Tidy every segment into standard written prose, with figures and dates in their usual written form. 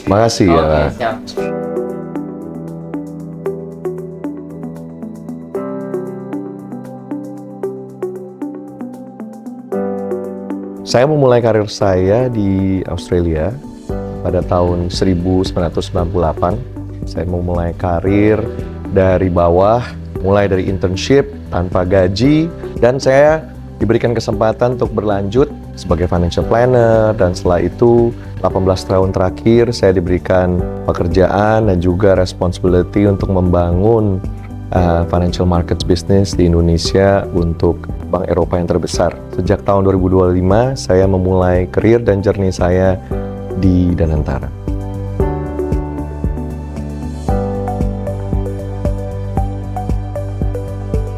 Makasih ya. Oke, siap. Saya memulai karir saya di Australia pada tahun 1998. Saya memulai karir dari bawah, mulai dari internship tanpa gaji, dan saya diberikan kesempatan untuk berlanjut sebagai financial planner, dan setelah itu 18 tahun terakhir saya diberikan pekerjaan dan juga responsibility untuk membangun financial markets business di Indonesia untuk Bank Eropa yang terbesar. Sejak tahun 2025 saya memulai karir dan journey saya di Danantara.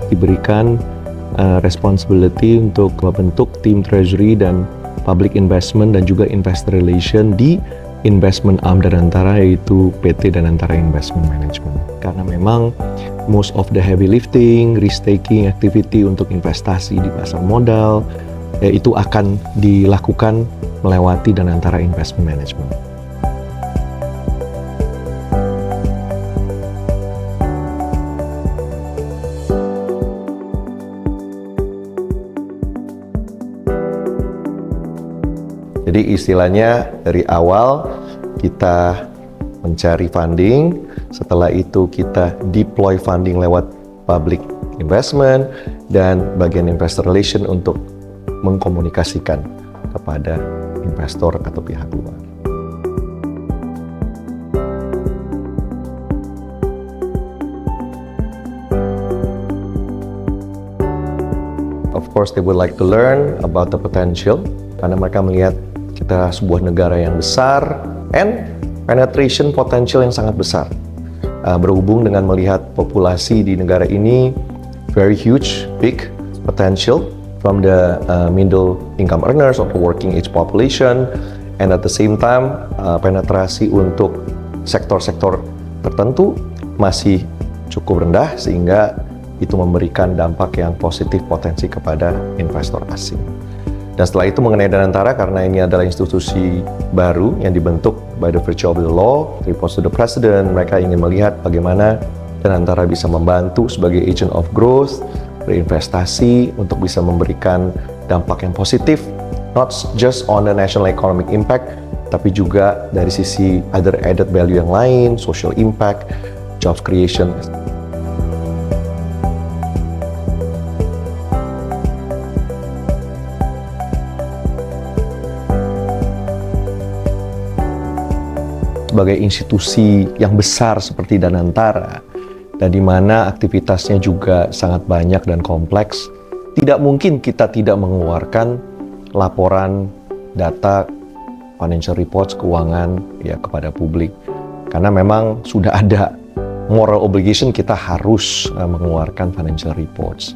Diberikan responsibility untuk membentuk tim treasury dan public investment dan juga investor relation di investment arm Danantara, yaitu PT Danantara Investment Management. Karena memang most of the heavy lifting, risk-taking activity untuk investasi di pasar modal, itu akan dilakukan melewati Danantara Investment Management. Jadi istilahnya dari awal kita mencari funding, setelah itu kita deploy funding lewat public investment, dan bagian investor relation untuk mengkomunikasikan kepada investor atau pihak luar. Of course, they would like to learn about the potential, karena mereka melihat kita sebuah negara yang besar and penetration potential yang sangat besar. Berhubung dengan melihat populasi di negara ini very huge, big potential from the middle income earners or working age population, and at the same time penetrasi untuk sektor-sektor tertentu masih cukup rendah, sehingga itu memberikan dampak yang positif potensi kepada investor asing. Dan setelah itu mengenai Danantara, karena ini adalah institusi baru yang dibentuk by the virtue of the law, reports to the president, mereka ingin melihat bagaimana Danantara bisa membantu sebagai agent of growth, berinvestasi untuk bisa memberikan dampak yang positif, not just on the national economic impact, tapi juga dari sisi other added value yang lain, social impact, jobs creation. Sebagai institusi yang besar seperti Danantara, dan di mana aktivitasnya juga sangat banyak dan kompleks, tidak mungkin kita tidak mengeluarkan laporan data financial reports keuangan ya kepada publik. Karena memang sudah ada moral obligation, kita harus mengeluarkan financial reports.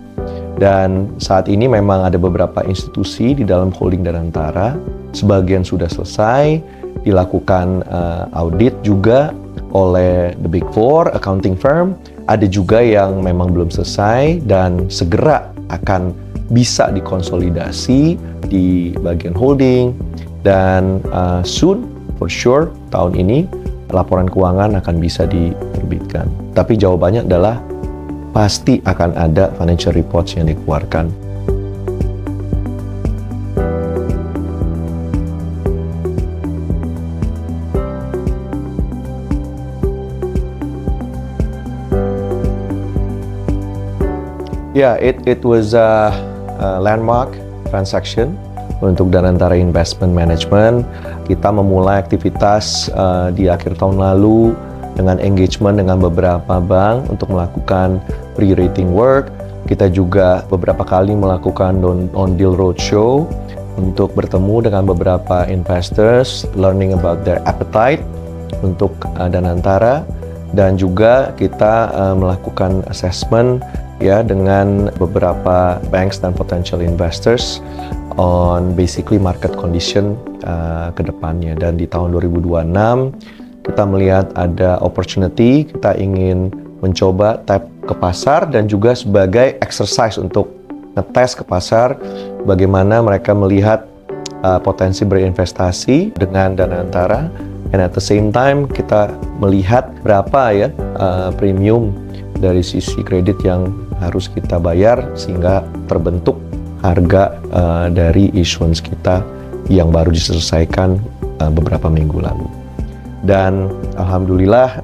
Dan saat ini memang ada beberapa institusi di dalam holding Danantara, sebagian sudah selesai, dilakukan audit juga oleh the Big Four accounting firm. Ada juga yang memang belum selesai dan segera akan bisa dikonsolidasi di bagian holding, dan soon for sure tahun ini laporan keuangan akan bisa diterbitkan. Tapi jawabannya adalah pasti akan ada financial reports yang dikeluarkan. Yeah, it was a landmark transaction untuk Danantara Investment Management. Kita memulai aktivitas di akhir tahun lalu dengan engagement dengan beberapa bank untuk melakukan pre-rating work. Kita juga beberapa kali melakukan on-deal roadshow untuk bertemu dengan beberapa investors, learning about their appetite untuk Danantara, dan juga kita melakukan assessment ya dengan beberapa banks dan potential investors on basically market condition ke depannya. Dan di tahun 2026 kita melihat ada opportunity, kita ingin mencoba tap ke pasar dan juga sebagai exercise untuk ngetes ke pasar bagaimana mereka melihat potensi berinvestasi dengan Danantara. And at the same time, kita melihat berapa ya premium dari sisi kredit yang harus kita bayar sehingga terbentuk harga dari issuance kita yang baru diselesaikan beberapa minggu lalu. Dan alhamdulillah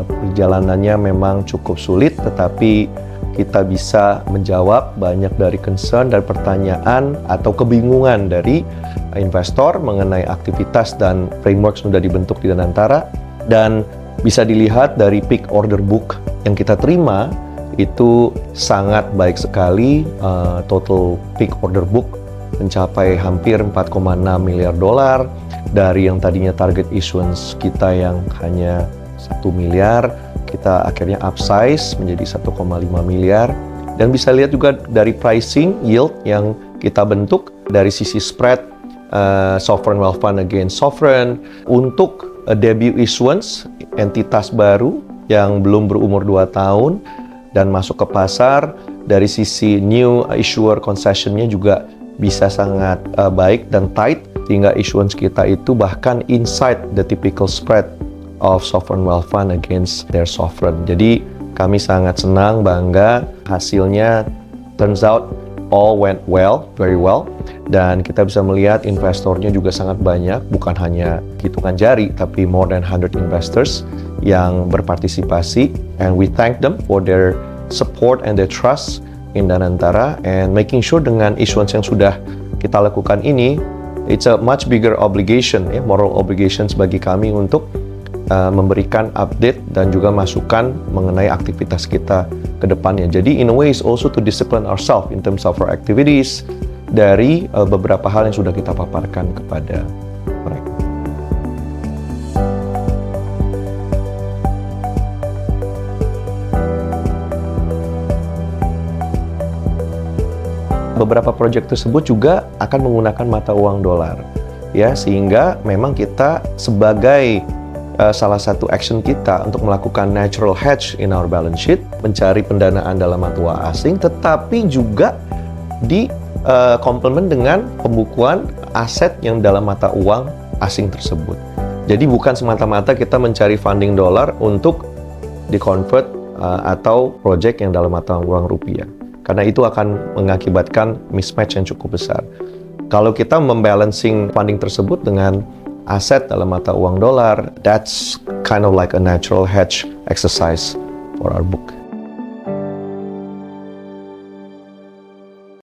perjalanannya memang cukup sulit, tetapi kita bisa menjawab banyak dari concern dan pertanyaan atau kebingungan dari investor mengenai aktivitas dan framework sudah dibentuk di Danantara. Dan bisa dilihat dari peak order book yang kita terima itu sangat baik sekali. Total peak order book mencapai hampir 4,6 miliar dolar dari yang tadinya target issuance kita yang hanya 1 miliar, kita akhirnya upsize menjadi 1,5 miliar. Dan bisa lihat juga dari pricing yield yang kita bentuk dari sisi spread sovereign wealth fund against sovereign untuk debut issuance entitas baru yang belum berumur 2 tahun dan masuk ke pasar. Dari sisi new issuer concessionnya juga bisa sangat baik dan tight, sehingga issuance kita itu bahkan inside the typical spread of sovereign wealth fund against their sovereign. Jadi kami sangat senang, bangga hasilnya. Turns out all went well, very well. Dan kita bisa melihat investornya juga sangat banyak, bukan hanya hitungan jari, tapi more than 100 investors yang berpartisipasi. And we thank them for their support and their trust in Danantara, and making sure dengan issuance yang sudah kita lakukan ini, it's a much bigger obligation, moral obligations bagi kami untuk memberikan update dan juga masukan mengenai aktivitas kita ke depannya. Jadi in a way is also to discipline ourselves in terms of our activities dari beberapa hal yang sudah kita paparkan kepada mereka. Beberapa proyek tersebut juga akan menggunakan mata uang dolar, ya, sehingga memang kita sebagai salah satu action kita untuk melakukan natural hedge in our balance sheet, mencari pendanaan dalam mata uang asing, tetapi juga di complement dengan pembukuan aset yang dalam mata uang asing tersebut. Jadi bukan semata-mata kita mencari funding dolar untuk di-convert atau proyek yang dalam mata uang rupiah. Karena itu akan mengakibatkan mismatch yang cukup besar. Kalau kita membalancing funding tersebut dengan aset dalam mata uang dolar, that's kind of like a natural hedge exercise for our book.